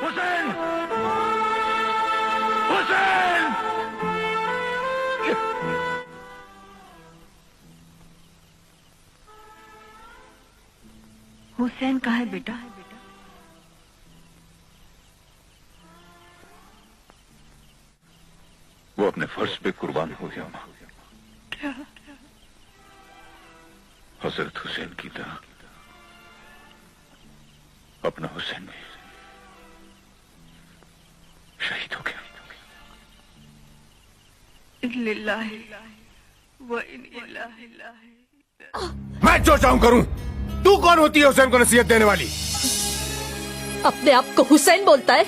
हुसैन! हुसैन! हुसैन कहाँ है बेटा? वो अपने फर्ज पे कुर्बान हो गया मां। हजरत हुसैन की तरह अपना हुसैन भी शहीद हो गया। मैं जो चाहूं करूं। तू कौन होती है हुसैन को नसीहत देने वाली? अपने आप को हुसैन बोलता है?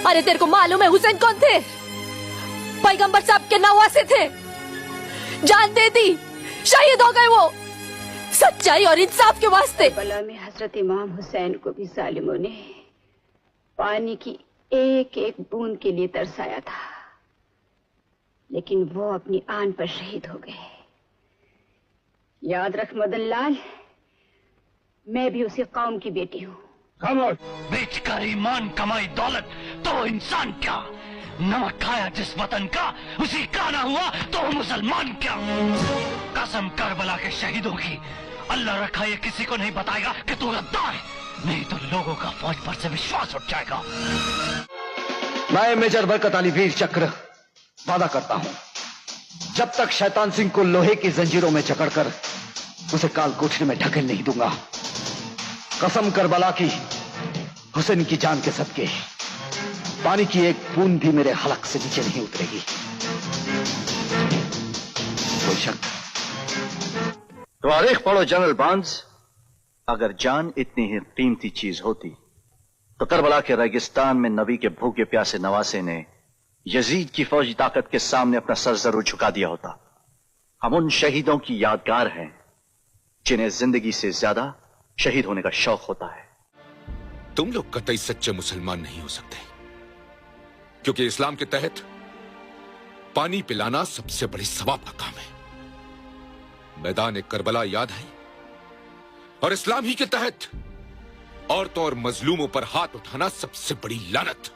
अरे तेरे को मालूम है हुसैन कौन थे? पैगंबर साहब के नवासे थे। जान दे दी, शहीद हो गए वो सच्चाई और इंसाफ के वास्ते। करबला में हजरत इमाम हुसैन को भी जालिमों ने पानी की एक एक बूंद के लिए तरसाया था, लेकिन वो अपनी आन पर शहीद हो गए। याद रख मदन लाल, मैं भी उसी कौम की बेटी हूँ। खामोश! बेचकर ईमान कमाई दौलत तो इंसान क्या, नमक खाया जिस वतन का उसी का ना हुआ तो मुसलमान क्या। कसम करबला के शहीदों की, अल्लाह रखा ये किसी को नहीं बताएगा कि तू गद्दार है, नहीं तो लोगों का फौज पर से विश्वास उठ जाएगा। मैं मेजर बरकत अली वीर चक्र वादा करता हूं, जब तक शैतान सिंह को लोहे की जंजीरों में जकड़कर उसे काल कोठरी में ढकेल नहीं दूंगा, कसम करबला की, हुसैन की जान के सदके पानी की एक बूंद भी मेरे हलक से नीचे नहीं उतरेगी। कोई शक? तारीख पढ़ो जनरल बांस। अगर जान इतनी ही कीमती चीज होती तो करबला के रेगिस्तान में नबी के भूखे प्यासे नवासे ने यजीद की फौजी ताकत के सामने अपना सर जरूर झुका दिया होता। हम उन शहीदों की यादगार हैं जिन्हें जिंदगी से ज्यादा शहीद होने का शौक होता है। तुम लोग कतई सच्चे मुसलमान नहीं हो सकते, क्योंकि इस्लाम के तहत पानी पिलाना सबसे बड़ी सवाब का काम है। मैदान करबला याद है, और इस्लाम ही के तहत औरतों और मजलूमों पर हाथ उठाना सबसे बड़ी लानत।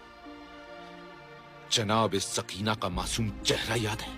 जनाब इस सकीना का मासूम चेहरा याद है।